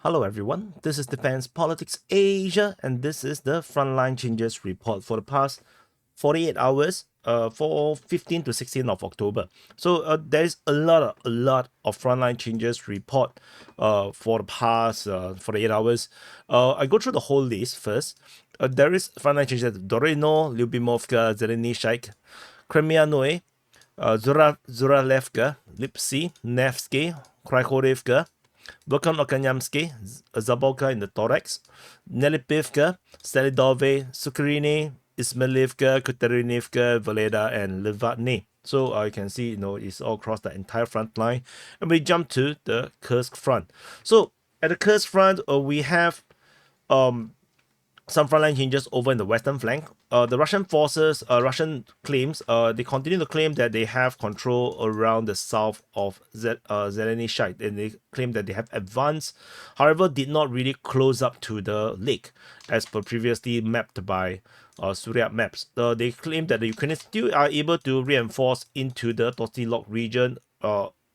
Hello everyone, this is Defense Politics Asia and this is the Frontline Changes Report for the past 48 hours for 15 to 16 of October. So there is a lot of Frontline Changes Report for the past 48 hours. I go through the whole list first. There is Frontline Changes at Dorino, Lyubimovka, Zeleny Shaik, Crimea Noe, Zuralevka, Lipsy, Nevsky, Krychorivka, Volkan Okanyamsky, Zabolka in the thorax, Nelipivka, Stelidove, Sukharini, Ismailivka, Kuterinivka, Voleda, and Livatny. So you can see, it's all across the entire front line. And we jump to the Kursk front. So at the Kursk front, we have some frontline changes over in the western flank. The Russian forces, Russian claims, they continue to claim that they have control around the south of Zeleny Shaik, and they claim that they have advanced, however, did not really close up to the lake as per previously mapped by Surya maps. They claim that the Ukrainians still are able to reinforce into the Tostilok region,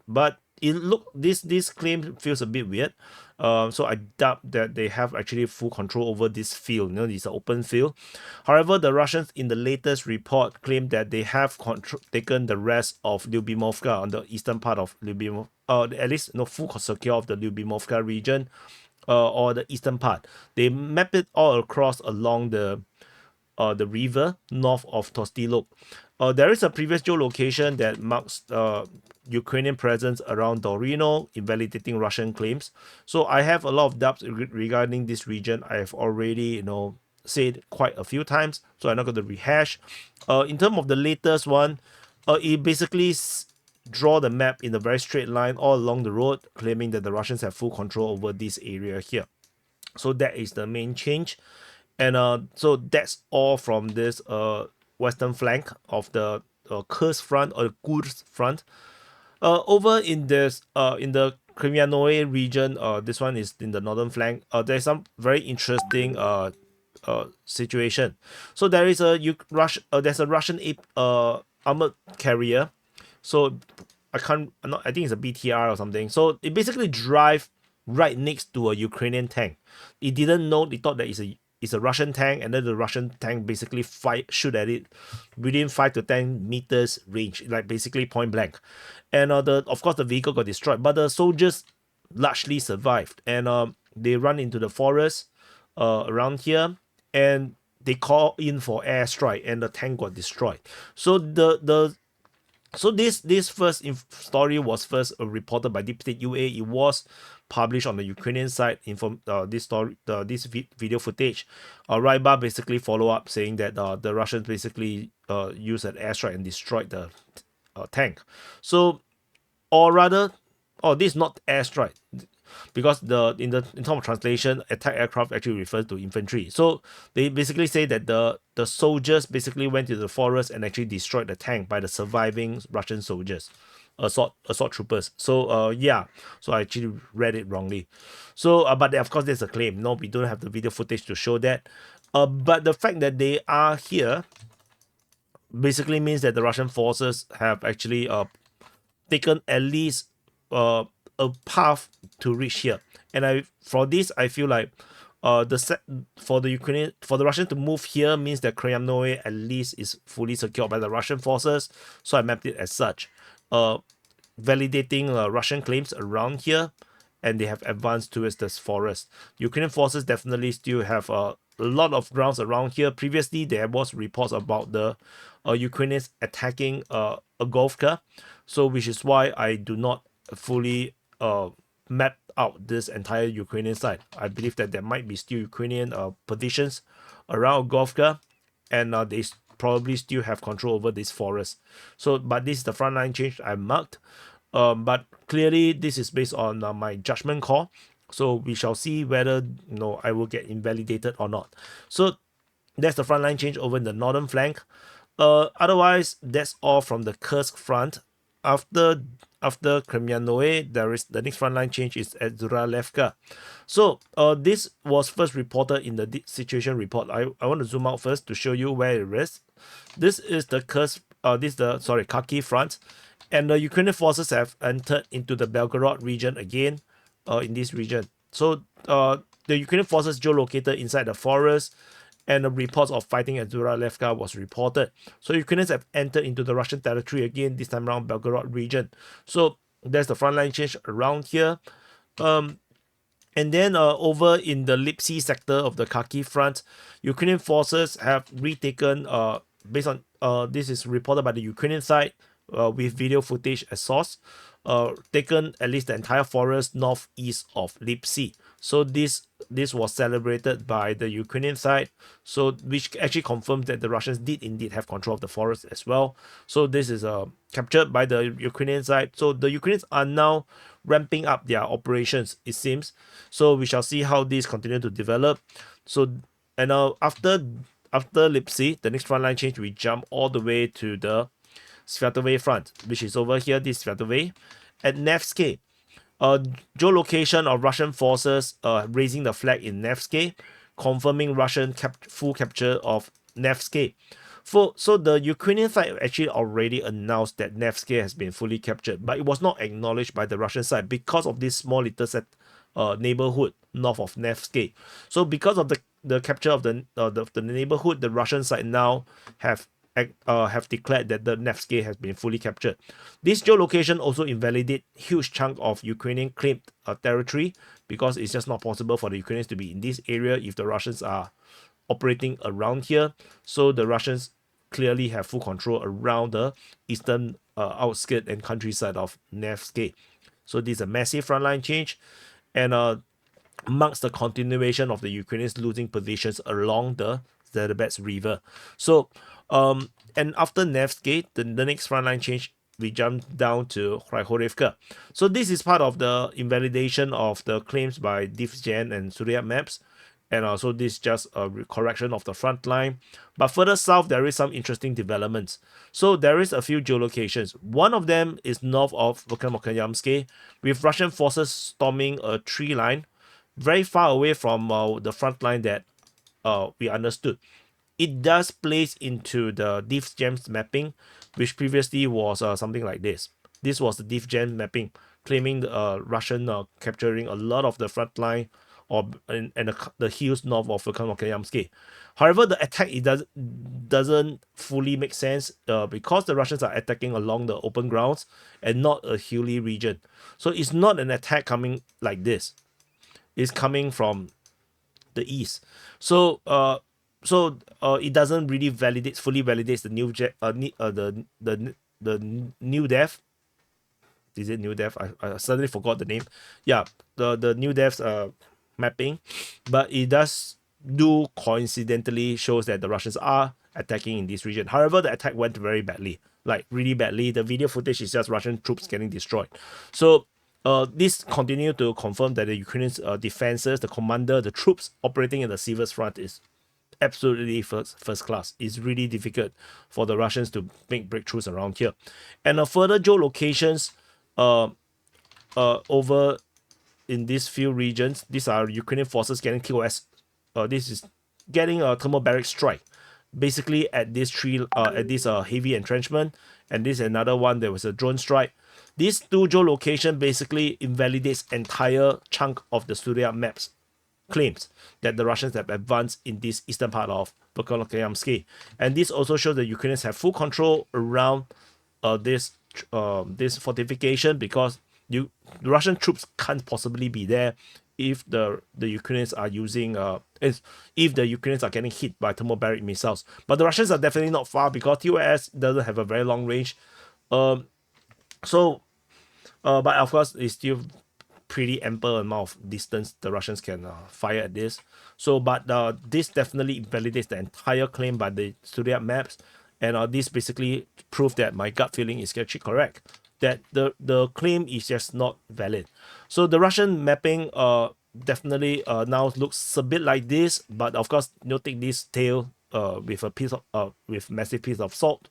but this claim feels a bit weird. So I doubt that they have actually full control over this field. It's an open field. However, the Russians in the latest report claim that they have taken the rest of Lyubimovka on the eastern part of Lyubimovka, at least full secure of the Lyubimovka region, or the eastern part. They map it all across along the river north of Tostilok. There is a previous geolocation that marks Ukrainian presence around Dorino, invalidating Russian claims. So I have a lot of doubts regarding this region. I have already, said quite a few times, so I'm not going to rehash. In terms of the latest one, it basically draw the map in a very straight line all along the road, claiming that the Russians have full control over this area here. So that is the main change. And so that's all from this western flank of the Kursk front or the Kursk front. Over in this in the Crimea Noe region, this one is in the northern flank. There's some very interesting situation. So there is there's a Russian armored carrier. So I think it's a BTR or something. So it basically drive right next to a Ukrainian tank. It didn't know. They thought that it's a Russian tank, and then the Russian tank basically shoot at it within 5 to 10 meters range, like basically point blank. And of course the vehicle got destroyed, but the soldiers largely survived, and they run into the forest around here, and they call in for airstrike, and the tank got destroyed. So this first story was first reported by Deep State UA. It was published on the Ukrainian side. This video footage, Ryba basically follow up saying that the Russians basically used an airstrike and destroyed the tank. So, or rather, this is not airstrike, because in terms of translation, attack aircraft actually refers to infantry. So they basically say that the soldiers basically went to the forest and actually destroyed the tank by the surviving Russian soldiers, assault troopers. So yeah, so I actually read it wrongly. So but of course there's a claim. No, we don't have the video footage to show that. But the fact that they are here basically means that the Russian forces have actually taken at least a path to reach here. And for this I feel like for the Russians to move here means that Crimea Noe at least is fully secured by the Russian forces. So I mapped it as such, validating Russian claims around here, and they have advanced towards this forest. Ukrainian forces definitely still have a lot of grounds around here. Previously, there was reports about the Ukrainians attacking Agovka, so which is why I do not fully map out this entire Ukrainian side. I believe that there might be still Ukrainian positions around Agovka, and they probably still have control over this forest. So, but this is the frontline change I marked. But clearly, this is based on my judgment call. So we shall see whether I will get invalidated or not. So that's the frontline change over in the northern flank. Otherwise, that's all from the Kursk front. After Crimea Noe, there is the next frontline change is at Zuralevka. So this was first reported in the situation report. I want to zoom out first to show you where it is. This is the Kharkiv front, and the Ukrainian forces have entered into the Belgorod region again. In this region, So the Ukrainian forces geolocated inside the forest, and the reports of fighting at Zuralevka was reported. So Ukrainians have entered into the Russian territory again, this time around Belgorod region. So there's the frontline change around here. And then over in the Lipsy sector of the Kharkiv front, Ukrainian forces have retaken, based on this is reported by the Ukrainian side with video footage as source, taken at least the entire forest northeast of Lipsy. So this was celebrated by the Ukrainian side, so which actually confirms that the Russians did indeed have control of the forest as well. So this is captured by the Ukrainian side. So the Ukrainians are now ramping up their operations, it seems. So we shall see how these continue to develop. So and after Lipsy, the next frontline change, we jump all the way to the Sviatove front, which is over here, this Sviatove. At Nevsky, geolocation of Russian forces raising the flag in Nevsky, confirming Russian full capture of Nevsky. So the Ukrainian side actually already announced that Nevsky has been fully captured, but it was not acknowledged by the Russian side because of this small little neighborhood north of Nevsky. So because of the capture of the neighborhood, the Russian side now have declared that the Nevsky has been fully captured. This geolocation also invalidate huge chunk of Ukrainian claimed territory, because it's just not possible for the Ukrainians to be in this area if the Russians are operating around here. So the Russians clearly have full control around the eastern outskirt and countryside of Nevsky. So this is a massive frontline change, and marks the continuation of the Ukrainians losing positions along the Zerabets River. So and after Nevsky, the next frontline change, we jump down to Kryhorivka. So this is part of the invalidation of the claims by Divgen and Surya Maps, and also this is just a correction of the front line. But further south, there is some interesting developments. So there is a few geolocations. One of them is north of Volkanovka-Yamsky, with Russian forces storming a tree line very far away from the front line that we understood. It does place into the Divgen's mapping, which previously was something like this. This was the Divgen mapping, claiming the Russian capturing a lot of the front line and the hills north of Volkanovka-Yamsky. However, the attack doesn't fully make sense because the Russians are attacking along the open grounds and not a hilly region. So it's not an attack coming like this. It's coming from the east. So it doesn't really fully validates the new dev. Is it new dev? I suddenly forgot the name. Yeah, the new dev's mapping, but it does coincidentally shows that the Russians are attacking in this region. However, the attack went very badly, like really badly. The video footage is just Russian troops getting destroyed. So this continue to confirm that the Ukrainian defenses, the commander, the troops operating in the Sivers front is absolutely first class. It's really difficult for the Russians to make breakthroughs around here. And further geolocations over in these few regions, these are Ukrainian forces getting TOS. This is getting a thermobaric strike, basically at this heavy entrenchment, and this is another one. There was a drone strike. These two geolocation basically invalidates entire chunk of the Surya maps claims that the Russians have advanced in this eastern part of Volkanovka-Yamsky, and this also shows that Ukrainians have full control around this fortification, because the Russian troops can't possibly be there if the Ukrainians are using if the Ukrainians are getting hit by thermobaric missiles. But the Russians are definitely not far, because TOS doesn't have a very long range. But of course, it's still pretty ample amount of distance the Russians can fire at this. So, but this definitely invalidates the entire claim by the Surya maps, and this basically proved that my gut feeling is actually correct, that the claim is just not valid. So the Russian mapping definitely now looks a bit like this, but of course, take this tail with a piece of with massive piece of salt,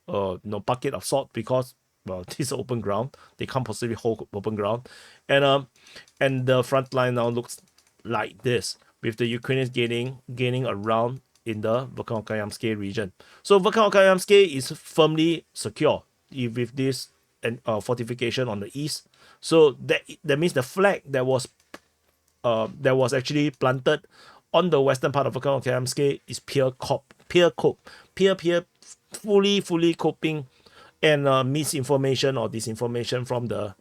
bucket of salt, because this is open ground. They can't possibly hold open ground, and the front line now looks like this, with the Ukrainians gaining around in the Volkanovka-Yamsky region. So Volkanovka-Yamsky is firmly secure with this fortification on the east. So that means the flag that was that was actually planted on the western part of volcano Kayamske is peer fully coping and misinformation or disinformation from the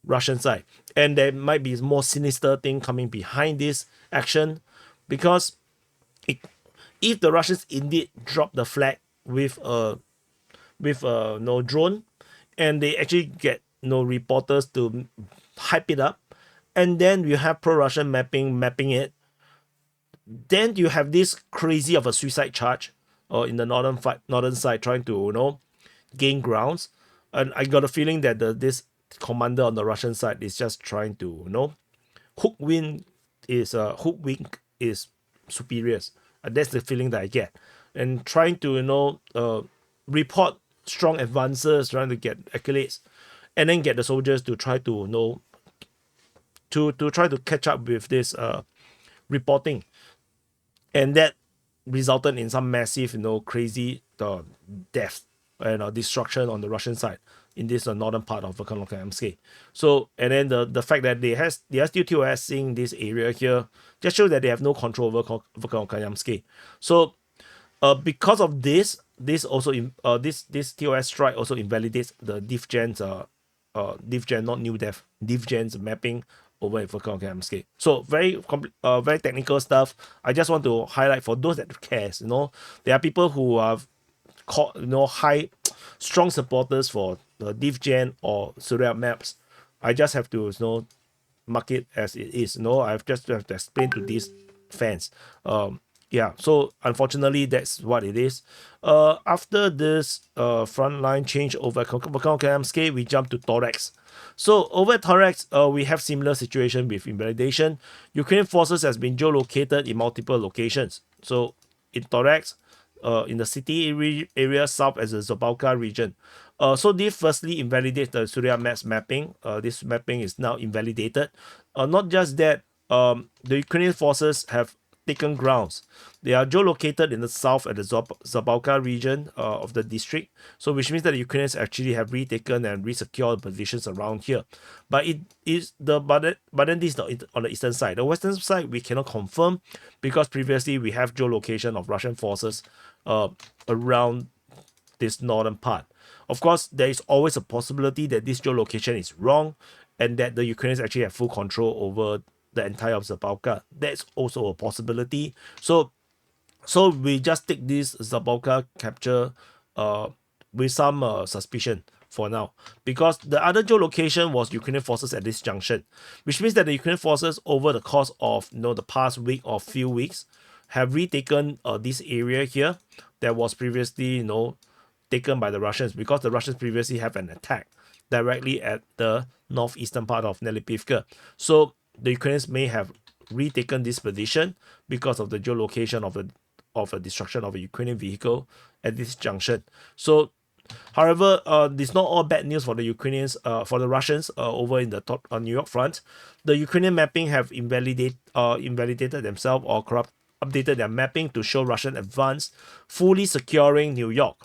Russian side. And there might be more sinister thing coming behind this action, because if the Russians indeed drop the flag with a no drone, and they actually get no reporters to hype it up, and then you have pro-Russian mapping it, then you have this crazy of a suicide charge in the northern side trying to gain grounds. And I got a feeling that this commander on the Russian side is just trying to hook wink is superiors. That's the feeling that I get, and trying to report strong advances, trying to get accolades, and then get the soldiers to try to try to catch up with this reporting, and that resulted in some massive crazy death and destruction on the Russian side in this northern part of Volkanovka. So, and then the fact that they are still TOSing this area here just shows that they have no control over Volkanovka. So because of this also this TOS strike also invalidates the DivGen's DivGen, not new dev, DivGen's mapping over at Volkanovka. So very technical stuff. I just want to highlight for those that cares. There are people who are high strong supporters for the DivGen or Surya maps. I just have to mark it as it is. I just have to explain to these fans. Yeah, so unfortunately that's what it is. After this frontline change over Volkanovka, we jump to Thorax. So over at Thorax, we have similar situation with invalidation. Ukrainian forces has been geolocated in multiple locations. So in Thorax, in the city area south as the Zabalka region. So this firstly invalidates the Surya maps mapping. This mapping is now invalidated. Not just that, the Ukrainian forces have taken grounds. They are geolocated in the south at the Zabalka region of the district. So which means that the Ukrainians actually have retaken and resecured positions around here. But it is but then this is on the eastern side. The western side we cannot confirm, because previously we have geolocation of Russian forces around this northern part. Of course, there is always a possibility that this geolocation is wrong and that the Ukrainians actually have full control over the entire of Zabalka. That's also a possibility. So we just take this Zabalka capture with some suspicion for now, because the other geolocation was Ukrainian forces at this junction, which means that the Ukrainian forces over the course of the past week or few weeks have retaken this area here that was previously taken by the Russians, because the Russians previously have an attack directly at the northeastern part of Nelipivka. So the Ukrainians may have retaken this position because of the geolocation of a destruction of a Ukrainian vehicle at this junction. So, however, this is not all bad news for the Ukrainians, for the Russians over in the New York front. The Ukrainian mapping have invalidated themselves or updated their mapping to show Russian advance fully securing New York.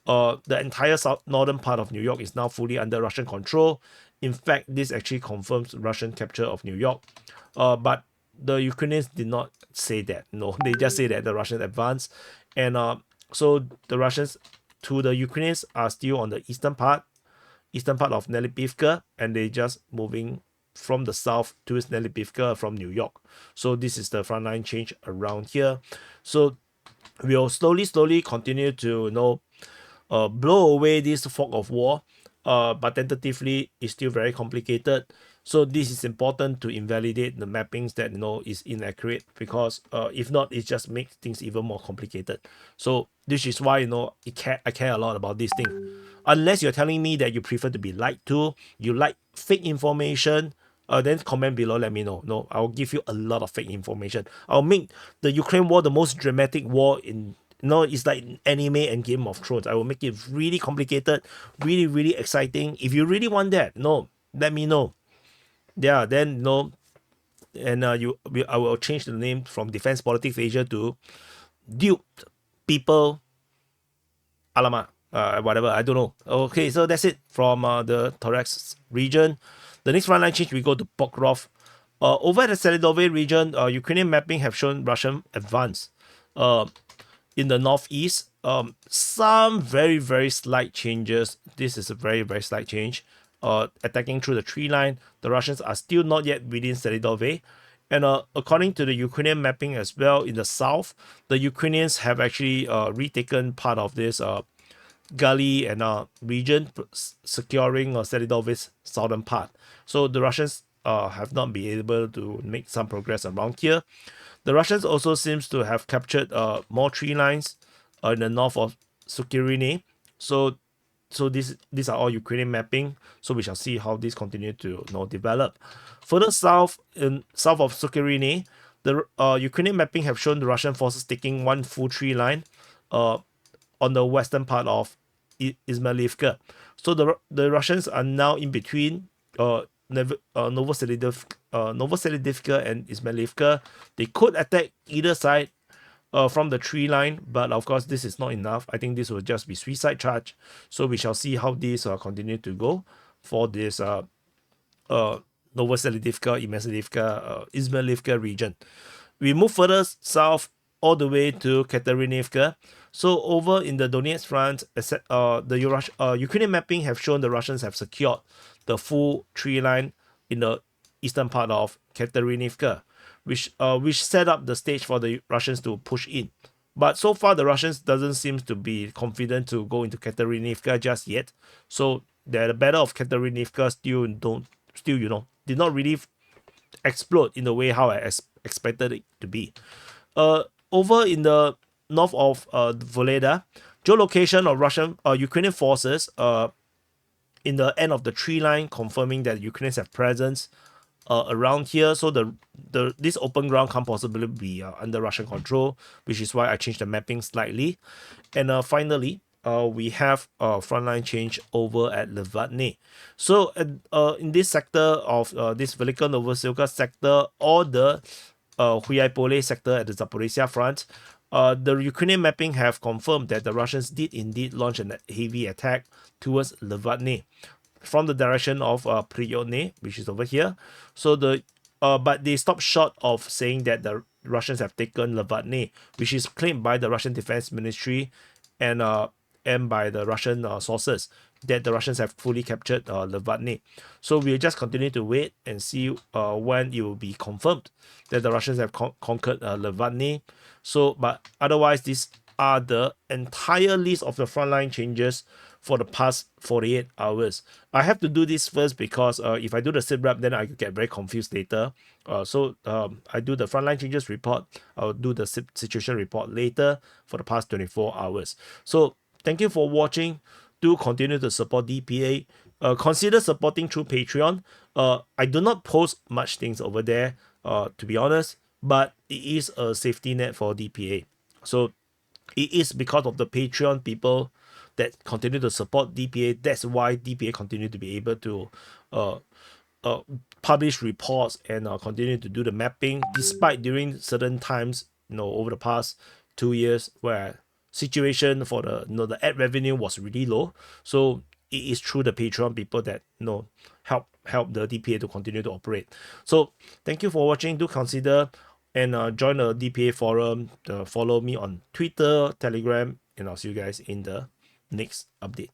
The entire northern part of New York is now fully under Russian control. In fact, this actually confirms Russian capture of New York. But the Ukrainians did not say that. No, they just say that the Russians advanced. And so the Russians to the Ukrainians are still on the eastern part of Nelipivka, and they just moving from the south to Nelipivka from New York. So this is the frontline change around here. So we'll slowly continue to blow away this fog of war, but tentatively it's still very complicated. So this is important to invalidate the mappings that is inaccurate, because if not, it just makes things even more complicated. So this is why I care a lot about this thing. Unless you're telling me that you prefer to be lied to, you like fake information, then comment below, let me know. No, I'll give you a lot of fake information. I'll make the Ukraine war the most dramatic war in it's like anime and Game of Thrones. I will make it really complicated, really, really exciting. If you really want that, let me know. Yeah, then and I will change the name from Defense Politics Asia to Duped People Alamak. Whatever, I don't know. Okay, so that's it from the Thorax region. The next frontline change, we go to Pokrov. Over at the Selidove region, Ukrainian mapping have shown Russian advance. In the northeast, some very slight changes. This is a very slight change. Attacking through the tree line, the Russians are still not yet within Selidove. And according to the Ukrainian mapping as well, in the south, the Ukrainians have actually retaken part of this gully and region, securing Selidove's southern part. So the Russians have not been able to make some progress around here. The Russians also seems to have captured more tree lines in the north of Sukirini. So these are all Ukrainian mapping. So we shall see how this continue to develop. Further south, in south of Sukirini, the Ukrainian mapping have shown the Russian forces taking one full tree line on the western part of Izmailivka. So the Russians are now in between Novoselidivka and Izmailivka. They could attack either side from the tree line, but of course this is not enough. I think this will just be suicide charge. So we shall see how this continue to go for this Novoselidivka, Izmailivka region. We move further south all the way to Katerinivka. So over in the Donetsk front, the Ukrainian mapping have shown the Russians have secured the full tree line in the eastern part of Katerinivka, which set up the stage for the Russians to push in. But so far, the Russians doesn't seem to be confident to go into Katerinivka just yet. So the battle of Katerinivka still did not really explode in the way how I expected it to be. Over in the north of Voleda, geolocation of Ukrainian forces in the end of the tree line, confirming that Ukrainians have presence around here. So this open ground can't possibly be under Russian control, which is why I changed the mapping slightly. And finally, we have frontline change over at Levadne. So in this sector of this Velika Novosilka sector, or the Huyaipole sector at the Zaporizhia front, the Ukrainian mapping have confirmed that the Russians did indeed launch a heavy attack towards Levadne from the direction of Priyotne, which is over here. So but they stopped short of saying that the Russians have taken Levadne, which is claimed by the Russian Defense Ministry and by the Russian sources, that the Russians have fully captured Levadne. So we'll just continue to wait and see when it will be confirmed that the Russians have conquered Levadne. So, but otherwise, these are the entire list of the frontline changes for the past 48 hours. I have to do this first because if I do the sit-rep, then I could get very confused later. So I do the frontline changes report. I'll do the situation report later for the past 24 hours. So thank you for watching. Do continue to support DPA. Consider supporting through Patreon. I do not post much things over there, to be honest, but it is a safety net for DPA. So it is because of the Patreon people that continue to support DPA. That's why DPA continue to be able to publish reports and continue to do the mapping, despite during certain times, over the past 2 years where situation for the ad revenue was really low. So it is through the Patreon people that help the DPA to continue to operate. So thank you for watching. Do consider and join the DPA forum. Follow me on Twitter, Telegram, and I'll see you guys in the next update.